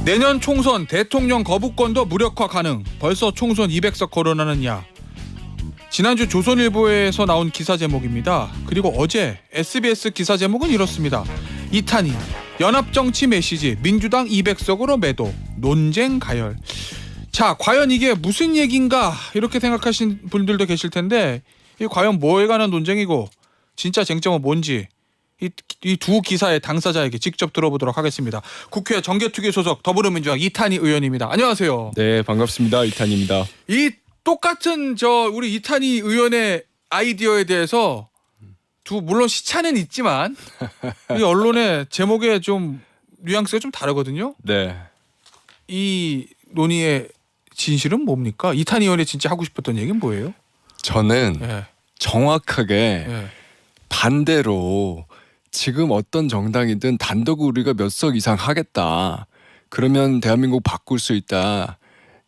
내년 총선 대통령 거부권도 무력화 가능. 벌써 총선 200석 거론하는 야. 지난주 조선일보에서 나온 기사 제목입니다. 그리고 어제 SBS 기사 제목은 이렇습니다. 이탄희 연합정치 메시지 민주당 200석으로 매도 논쟁 가열. 자, 과연 이게 무슨 얘기인가 이렇게 생각하신 분들도 계실 텐데 이 과연 뭐에 관한 논쟁이고 진짜 쟁점은 뭔지 이 두 기사의 당사자에게 직접 들어보도록 하겠습니다. 국회 정개특위 소속 더불어민주당 이탄희 의원입니다. 안녕하세요. 네, 반갑습니다. 이탄희입니다. 이 똑같은 우리 이탄희 의원의 아이디어에 대해서 물론 시차는 있지만 이 언론의 제목에 좀 뉘앙스가 좀 다르거든요. 네. 이 논의의 진실은 뭡니까? 이탄희 의원이 진짜 하고 싶었던 얘기는 뭐예요? 저는 정확하게 예. 반대로 지금 어떤 정당이든 단독 우리가 몇 석 이상 하겠다. 그러면 대한민국 바꿀 수 있다.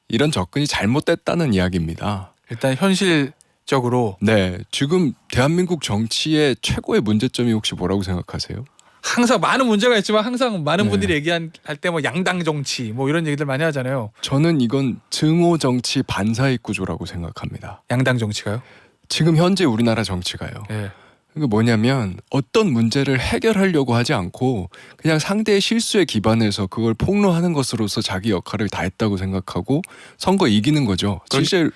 이런 접근이 잘못됐다는 이야기입니다. 일단 현실적으로 네, 지금 대한민국 정치의 최고의 문제점이 혹시 뭐라고 생각하세요? 항상 많은 문제가 있지만 항상 많은 네. 분들이 얘기할 때 뭐 양당 정치 뭐 이런 얘기들 많이 하잖아요. 저는 이건 증오 정치 반사익 구조라고 생각합니다. 양당 정치가요? 지금 현재 우리나라 정치가요. 예. 그게 뭐냐면 어떤 문제를 해결하려고 하지 않고 그냥 상대의 실수에 기반해서 그걸 폭로하는 것으로서 자기 역할을 다했다고 생각하고 선거 이기는 거죠.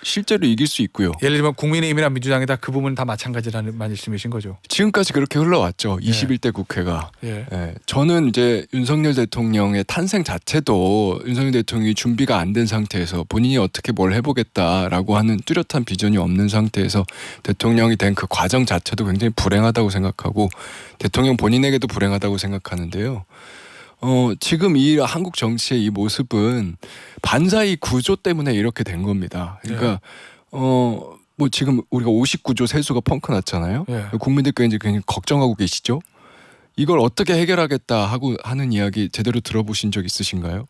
실제로 이길 수 있고요. 예를 들면 국민의힘이나 민주당이다 그 부분은 다 마찬가지라는 말씀이신 거죠. 지금까지 그렇게 흘러왔죠. 21대 국회가. 예. 예, 저는 이제 윤석열 대통령의 탄생 자체도 윤석열 대통령이 준비가 안 된 상태에서 본인이 어떻게 뭘 해보겠다라고 하는 뚜렷한 비전이 없는 상태에서 대통령이 된 그 과정 자체도 굉장히 불행하다고 생각하고 대통령 본인에게도 불행하다고 생각하는데요. 지금 이 한국 정치의 이 모습은 반사의 구조 때문에 이렇게 된 겁니다. 그러니까 뭐 지금 우리가 59조 세수가 펑크 났잖아요. 국민들께 이제 굉장히 걱정하고 계시죠. 이걸 어떻게 해결하겠다 하고 하는 이야기 제대로 들어보신 적 있으신가요?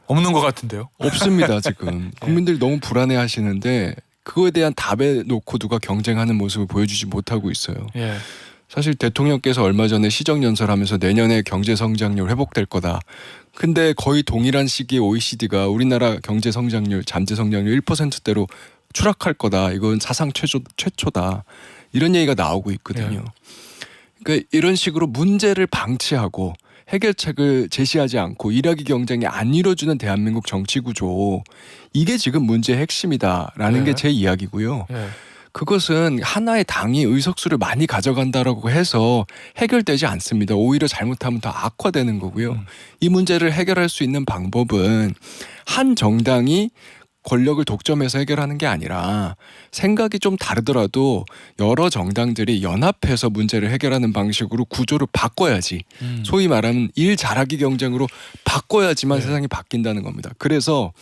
없는 것 같은데요. 없습니다. 지금 국민들이 너무 불안해하시는데 그거에 대한 답에 놓고 누가 경쟁하는 모습을 보여주지 못하고 있어요. 예. 사실 대통령께서 얼마 전에 시정연설하면서 내년에 경제 성장률 회복될 거다. 근데 거의 동일한 시기에 OECD가 우리나라 경제 성장률, 잠재 성장률 1%대로 추락할 거다. 이건 사상 최초다. 이런 얘기가 나오고 있거든요. 그러니까 이런 식으로 문제를 방치하고 해결책을 제시하지 않고 일하기 경쟁이 안 이루어지는 대한민국 정치 구조, 이게 지금 문제의 핵심이다라는 게 제 이야기고요. 그것은 하나의 당이 의석수를 많이 가져간다라고 해서 해결되지 않습니다. 오히려 잘못하면 더 악화되는 거고요. 이 문제를 해결할 수 있는 방법은 한 정당이 권력을 독점해서 해결하는 게 아니라 생각이 좀 다르더라도 여러 정당들이 연합해서 문제를 해결하는 방식으로 구조를 바꿔야지. 소위 말하는 일 잘하기 경쟁으로 바꿔야지만 세상이 바뀐다는 겁니다. 그래서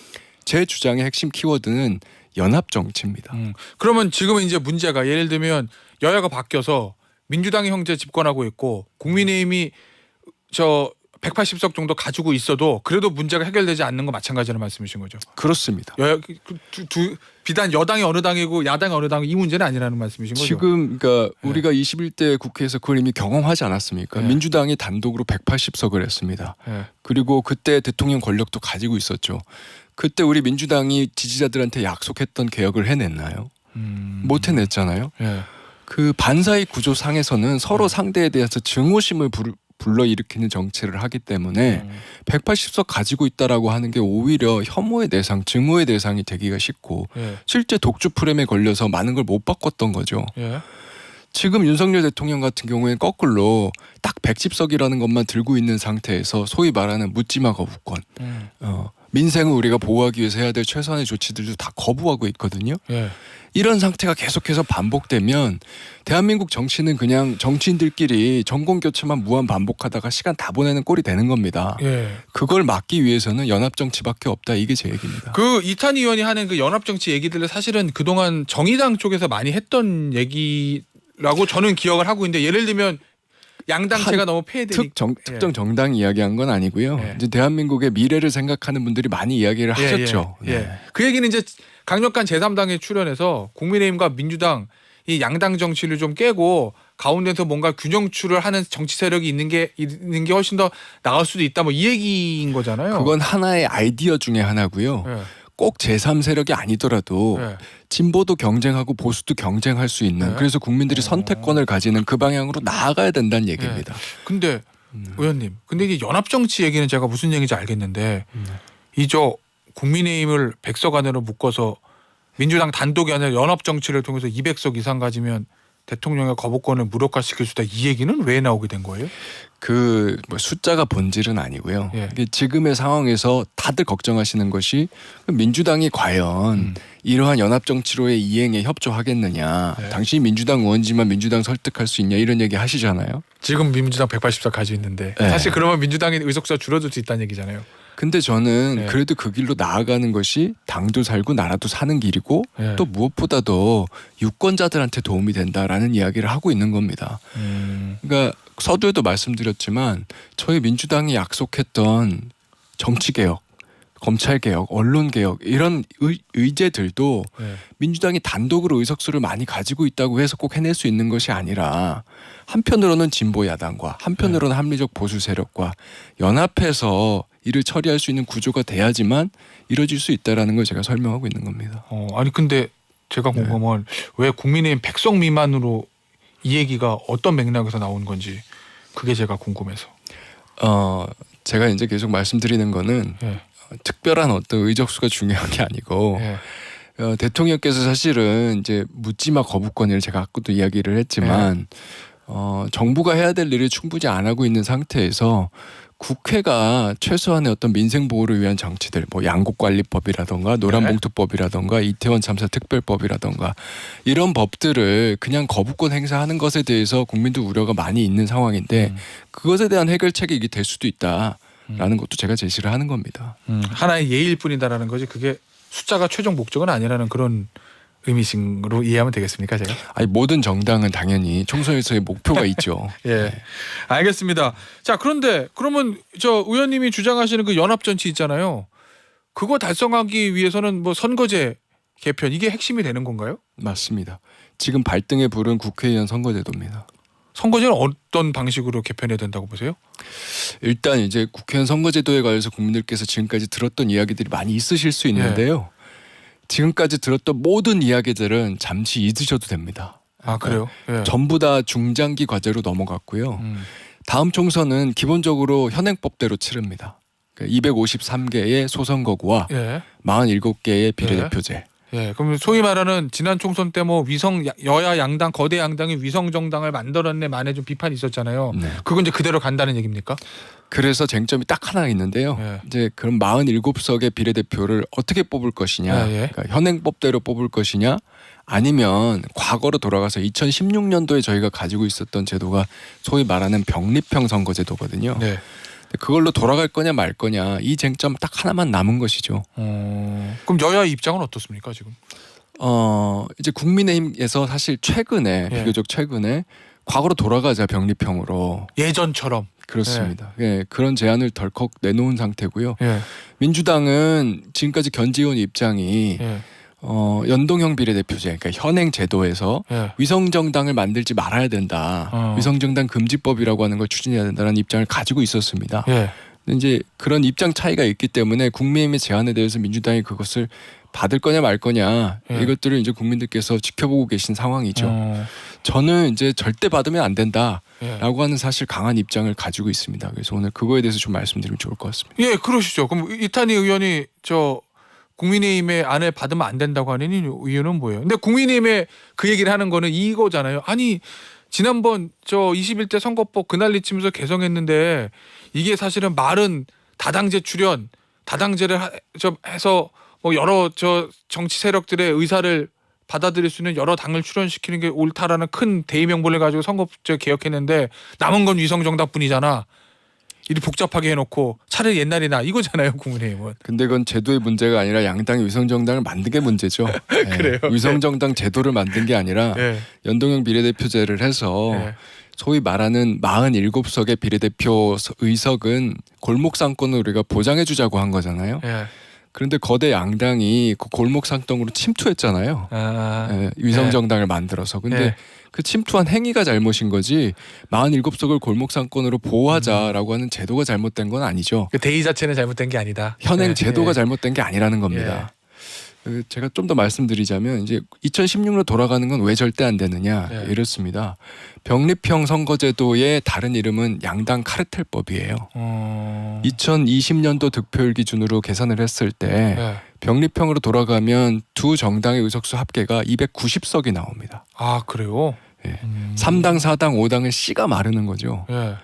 제 주장의 핵심 키워드는 연합 정치입니다. 그러면 지금은 이제 문제가 예를 들면 여야가 바뀌어서 민주당이 현재 집권하고 있고 국민의힘이 180석 정도 가지고 있어도 그래도 문제가 해결되지 않는 거 마찬가지라는 말씀이신 거죠. 그렇습니다. 여야 비단 여당이 어느 당이고 야당이 어느 당이 이 문제는 아니라는 말씀이신 거죠. 지금 그러니까 우리가 21대 국회에서 그걸 이미 경험하지 않았습니까? 민주당이 단독으로 180석을 했습니다. 그리고 그때 대통령 권력도 가지고 있었죠. 그때 우리 민주당이 지지자들한테 약속했던 개혁을 해냈나요? 못 해냈잖아요. 그 반사의 구조상에서는 서로 상대에 대해서 증오심을 불러일으키는 정치를 하기 때문에 180석 가지고 있다라고 하는 게 오히려 혐오의 대상, 증오의 대상이 되기가 쉽고 실제 독주 프레임에 걸려서 많은 걸 못 바꿨던 거죠. 지금 윤석열 대통령 같은 경우에는 거꾸로 딱 110석이라는 것만 들고 있는 상태에서 소위 말하는 묻지마 거부권, 민생을 우리가 보호하기 위해서 해야 될 최소한의 조치들도 다 거부하고 있거든요. 이런 상태가 계속해서 반복되면 대한민국 정치는 그냥 정치인들끼리 정권 교체만 무한 반복하다가 시간 다 보내는 꼴이 되는 겁니다. 그걸 막기 위해서는 연합 정치밖에 없다. 이게 제 얘기입니다. 그 이탄희 의원이 하는 그 연합 정치 얘기들을 사실은 그동안 정의당 쪽에서 많이 했던 얘기라고 저는 기억을 하고 있는데 예를 들면 양당체가 너무 폐해되니까 특정 정당 이야기한 건 아니고요. 이제 대한민국의 미래를 생각하는 분들이 많이 이야기를 하셨죠. 그 얘기는 이제 강력한 제3당에 출연해서 국민의힘과 민주당 이 양당 정치를 좀 깨고 가운데서 뭔가 균형추를 하는 정치 세력이 있는 게 훨씬 더 나을 수도 있다. 뭐 이 얘기인 거잖아요. 그건 하나의 아이디어 중에 하나고요. 예. 꼭 제3세력이 아니더라도 예. 진보도 경쟁하고 보수도 경쟁할 수 있는 네. 그래서 국민들이 선택권을 가지는 그 방향으로 나아가야 된다는 얘기입니다. 근데 의원님, 근데 이제 연합 정치 얘기는 제가 무슨 얘기인지 알겠는데 이 저 국민의힘을 100석 안으로 묶어서 민주당 단독이 아니라 연합 정치를 통해서 200석 이상 가지면 대통령의 거부권을 무력화시킬 수 있다. 이 얘기는 왜 나오게 된 거예요? 그 뭐 숫자가 본질은 아니고요. 예. 이게 지금의 상황에서 다들 걱정하시는 것이 민주당이 과연 이러한 연합 정치로의 이행에 협조하겠느냐. 네. 당신이 민주당 의원지만 민주당 설득할 수 있냐 이런 얘기 하시잖아요. 지금 민주당 180석 가지고 있는데 네. 사실 그러면 민주당의 의석수가 줄어들 수 있다는 얘기잖아요. 근데 저는 네. 그래도 그 길로 나아가는 것이 당도 살고 나라도 사는 길이고 네. 또 무엇보다도 유권자들한테 도움이 된다라는 이야기를 하고 있는 겁니다. 그러니까 서두에도 말씀드렸지만 저희 민주당이 약속했던 정치개혁, 검찰개혁, 언론개혁 이런 의제들도 네. 민주당이 단독으로 의석수를 많이 가지고 있다고 해서 꼭 해낼 수 있는 것이 아니라 한편으로는 진보 야당과 한편으로는 합리적 보수 세력과 연합해서 이를 처리할 수 있는 구조가 돼야지만 이루어질 수 있다라는 걸 제가 설명하고 있는 겁니다. 아니 근데 제가 궁금한 건 왜 국민의힘 100석 미만으로 이 얘기가 어떤 맥락에서 나온 건지 그게 제가 궁금해서. 제가 이제 계속 말씀드리는 거는 예. 특별한 어떤 의적수가 중요한 게 아니고 예. 대통령께서 사실은 이제 묻지마 거부권을 제가 아까도 이야기를 했지만 정부가 해야 될 일을 충분히 안 하고 있는 상태에서 국회가 최소한의 어떤 민생 보호를 위한 정치들, 뭐 양곡관리법이라던가 노란봉투법이라던가 이태원 참사 특별법이라던가 이런 법들을 그냥 거부권 행사하는 것에 대해서 국민들 우려가 많이 있는 상황인데 그것에 대한 해결책이 이게 될 수도 있다라는 것도 제가 제시를 하는 겁니다. 하나의 예일 뿐이다라는 거지 그게 숫자가 최종 목적은 아니라는 그런 의미식으로 이해하면 되겠습니까, 제가? 아니 모든 정당은 당연히 총선에서의 목표가 있죠. 예, 알겠습니다. 자, 그런데 그러면 저 의원님이 주장하시는 그 연합정치 있잖아요. 그거 달성하기 위해서는 뭐 선거제 개편 이게 핵심이 되는 건가요? 맞습니다. 지금 발등에 부른 국회의원 선거제도입니다. 선거제는 어떤 방식으로 개편해야 된다고 보세요? 일단 이제 국회의원 선거제도에 관해서 국민들께서 지금까지 들었던 이야기들이 많이 있으실 수 있는데요. 지금까지 들었던 모든 이야기들은 잠시 잊으셔도 됩니다. 아, 그래요? 예. 전부 다 중장기 과제로 넘어갔고요. 다음 총선은 기본적으로 현행법대로 치릅니다. 253개의 소선거구와 예. 47개의 비례대표제. 예, 그럼 소위 말하는 지난 총선 때 뭐 위성 여야 양당 거대 양당이 위성 정당을 만들었네 만에 좀 비판이 있었잖아요. 네. 그건 이제 그대로 간다는 얘기입니까? 그래서 쟁점이 딱 하나 있는데요. 예. 이제 그럼 47석의 비례대표를 어떻게 뽑을 것이냐, 예. 그러니까 현행법대로 뽑을 것이냐, 아니면 과거로 돌아가서 2016년도에 저희가 가지고 있었던 제도가 소위 말하는 병립형 선거제도거든요. 네. 그걸로 돌아갈 거냐 말 거냐 이 쟁점 딱 하나만 남은 것이죠. 그럼 여야의 입장은 어떻습니까 지금? 이제 국민의힘에서 사실 최근에 예. 비교적 최근에 과거로 돌아가자 병립형으로 예전처럼. 그렇습니다. 예, 그런 제안을 덜컥 내놓은 상태고요. 예. 민주당은 지금까지 견지해온 입장이 예. 연동형 비례대표제, 그러니까 현행 제도에서 예. 위성정당을 만들지 말아야 된다. 위성정당 금지법이라고 하는 걸 추진해야 된다는 입장을 가지고 있었습니다. 예. 근데 이제 그런 입장 차이가 있기 때문에 국민의힘의 제안에 대해서 민주당이 그것을 받을 거냐 말 거냐 예. 이것들을 이제 국민들께서 지켜보고 계신 상황이죠. 저는 이제 절대 받으면 안 된다라고 예. 하는 사실 강한 입장을 가지고 있습니다. 그래서 오늘 그거에 대해서 좀 말씀드리면 좋을 것 같습니다. 예, 그러시죠. 그럼 이탄희 의원이 저 국민의힘의 안을 받으면 안 된다고 하는 이유는 뭐예요? 근데 국민의힘에 그 얘기를 하는 거는 이거잖아요. 아니 지난번 저 21대 선거법 그날리 치면서 개정했는데 이게 사실은 말은 다당제 출연, 다당제를 해서 뭐 여러 저 정치 세력들의 의사를 받아들일 수 있는 여러 당을 출연시키는 게 옳다라는 큰 대의명분을 가지고 선거제 개혁했는데 남은 건 위성정당뿐이잖아. 이리 복잡하게 해놓고 차라리 옛날이나 이거잖아요 국민의힘은. 근데 그건 제도의 문제가 아니라 양당이 위성정당을 만든 게 문제죠. 그래요? 위성정당 제도를 만든 게 아니라 예. 연동형 비례대표제를 해서 예. 소위 말하는 47석의 비례대표 의석은 골목 상권을 우리가 보장해 주자고 한 거잖아요. 예. 그런데 거대 양당이 그 골목 상권으로 침투했잖아요. 예, 위성 정당을 만들어서. 근데 네. 그 침투한 행위가 잘못인 거지 47석을 골목 상권으로 보호하자라고 하는 제도가 잘못된 건 아니죠. 그 대의 자체는 잘못된 게 아니다. 현행 네. 제도가 예. 잘못된 게 아니라는 겁니다. 제가 좀 더 말씀드리자면 이제 2016로 돌아가는 건 왜 절대 안 되느냐 예. 이렇습니다. 병립형 선거제도의 다른 이름은 양당 카르텔법이에요. 2020년도 득표율 기준으로 계산을 했을 때 예. 병립형으로 돌아가면 두 정당의 의석수 합계가 290석이 나옵니다. 아 그래요? 예. 3당, 4당, 5당은 씨가 마르는 거죠. 예.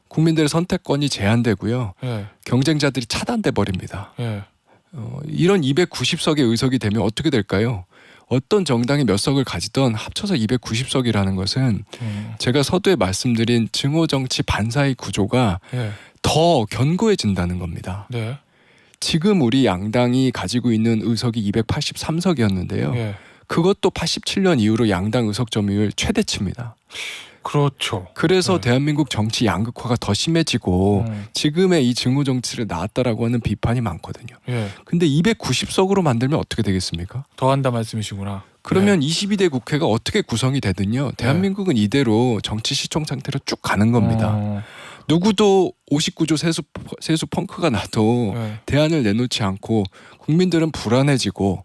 국민들의 선택권이 제한되고요. 예. 경쟁자들이 차단돼 버립니다. 예. 이런 290석의 의석이 되면 어떻게 될까요? 어떤 정당이 몇 석을 가지던 합쳐서 290석이라는 것은 제가 서두에 말씀드린 증오정치 반사의 구조가 예. 더 견고해진다는 겁니다. 네. 지금 우리 양당이 가지고 있는 의석이 283석이었는데요. 예. 그것도 87년 이후로 양당 의석 점유율 최대치입니다. 그렇죠. 그래서 네. 대한민국 정치 양극화가 더 심해지고 지금의 이 증오 정치를 낳았다라고 하는 비판이 많거든요. 예. 근데 290석으로 만들면 어떻게 되겠습니까? 더한다 말씀이시구나. 그러면 22대 국회가 어떻게 구성이 되든요. 대한민국은 이대로 정치 시총 상태로 쭉 가는 겁니다. 누구도 59조 세수 펑크가 나도 예. 대안을 내놓지 않고 국민들은 불안해지고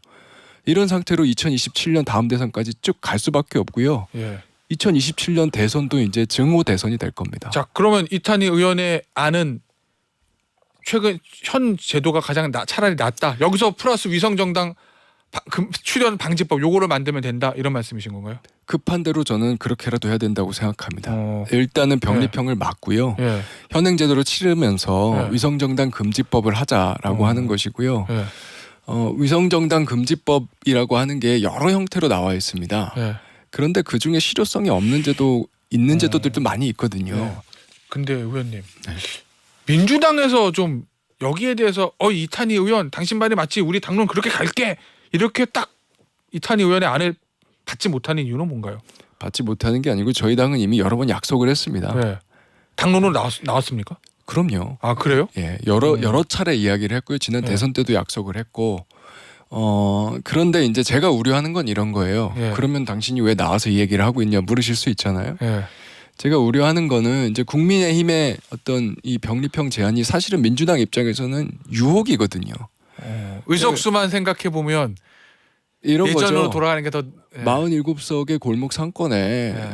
이런 상태로 2027년 다음 대선까지 쭉 갈 수밖에 없고요. 예. 2027년 대선도 이제 증오 대선이 될 겁니다. 자 그러면 이탄희 의원의 안은 최근 현 제도가 가장 차라리 낫다. 여기서 플러스 위성정당 출연 방지법 요거를 만들면 된다 이런 말씀이신 건가요? 급한 대로 저는 그렇게라도 해야 된다고 생각합니다. 어. 일단은 병립형을 막고요. 예. 현행 제도를 치르면서 네. 위성정당 금지법을 하자라고 하는 것이고요. 예. 위성정당 금지법이라고 하는 게 여러 형태로 나와 있습니다. 예. 그런데 그 중에 실효성이 없는 제도 있는 제도들도 많이 있거든요. 네. 근데 의원님 민주당에서 좀 여기에 대해서 이탄희 의원 당신 말이 맞지 우리 당론 그렇게 갈게 이렇게 딱 이탄희 의원의 안을 받지 못하는 이유는 뭔가요? 받지 못하는 게 아니고 저희 당은 이미 여러 번 약속을 했습니다. 네. 당론으로 나왔습니까? 그럼요. 아 그래요? 예, 여러 차례 이야기를 했고요. 지난 네. 대선 때도 약속을 했고. 그런데 이제 제가 우려하는 건 이런 거예요. 예. 그러면 당신이 왜 나와서 이 얘기를 하고 있냐 물으실 수 있잖아요. 예. 제가 우려하는 거는 이제 국민의힘의 어떤 이 병립형 제안이 사실은 민주당 입장에서는 유혹이거든요. 의석수만 생각해 보면 이런 예전으로 거죠. 돌아가는 게 더 47석의 골목 상권에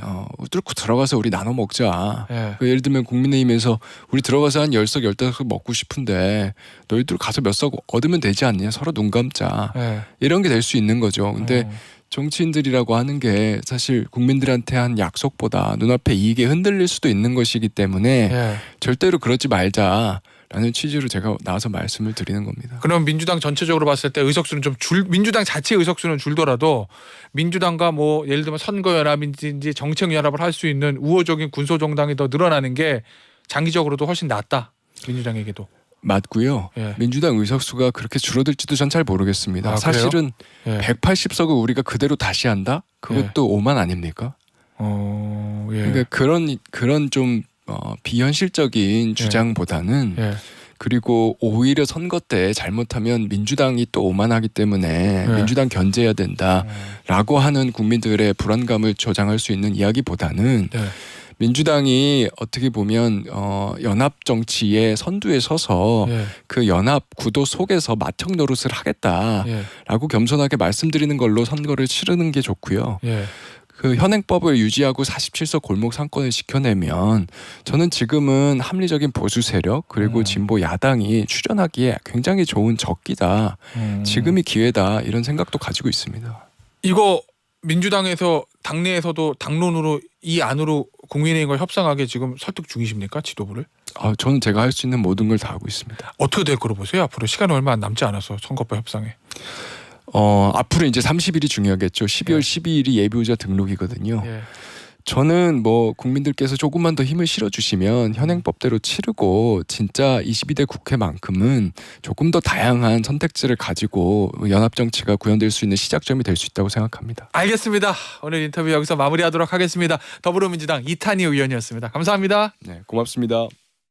뚫고 들어가서 우리 나눠 먹자. 예. 예를 들면 국민의힘에서 우리 들어가서 한 10석 15석 먹고 싶은데 너희들 가서 몇 석 얻으면 되지 않냐. 서로 눈 감자. 예. 이런 게 될 수 있는 거죠. 근데 정치인들이라고 하는 게 사실 국민들한테 한 약속보다 눈앞에 이익에 흔들릴 수도 있는 것이기 때문에 예. 절대로 그러지 말자라는 취지로 제가 나와서 말씀을 드리는 겁니다. 그럼 민주당 전체적으로 봤을 때 의석수는 좀 민주당 자체 의석수는 줄더라도 민주당과 뭐 예를 들면 선거연합인지 정책연합을 할 수 있는 우호적인 군소정당이 더 늘어나는 게 장기적으로도 훨씬 낫다. 민주당에게도. 맞고요. 예. 민주당 의석수가 그렇게 줄어들지도 전 잘 모르겠습니다. 아, 사실은 예. 180석을 우리가 그대로 다시 한다? 그것도 오만 아닙니까? 예. 그러니까 그런 좀 비현실적인 주장보다는 예. 그리고 오히려 선거 때 잘못하면 민주당이 또 오만하기 때문에 네. 민주당 견제해야 된다라고 하는 국민들의 불안감을 조장할 수 있는 이야기보다는 네. 민주당이 어떻게 보면 연합 정치의 선두에 서서 예. 그 연합 구도 속에서 맏형 노릇을 하겠다라고 겸손하게 말씀드리는 걸로 선거를 치르는 게 좋고요. 예. 그 현행법을 유지하고 47석 골목 상권을 지켜내면 저는 지금은 합리적인 보수 세력 그리고 진보 야당이 출연하기에 굉장히 좋은 적기다. 지금이 기회다 이런 생각도 가지고 있습니다. 이거 민주당에서 당내에서도 당론으로 이 안으로 국민의힘과 협상하게 지금 설득 중이십니까? 지도부를? 저는 제가 할 수 있는 모든 걸 다 하고 있습니다. 어떻게 될 거로 보세요? 앞으로 시간이 얼마 남지 않아서 선거법 협상에. 앞으로 이제 30일이 중요하겠죠. 12월 12일이 예비후보자 등록이거든요. 예. 저는 뭐 국민들께서 조금만 더 힘을 실어주시면 현행법대로 치르고 진짜 22대 국회만큼은 조금 더 다양한 선택지를 가지고 연합정치가 구현될 수 있는 시작점이 될 수 있다고 생각합니다. 알겠습니다. 오늘 인터뷰 여기서 마무리하도록 하겠습니다. 더불어민주당 이탄희 의원이었습니다. 감사합니다. 네, 고맙습니다.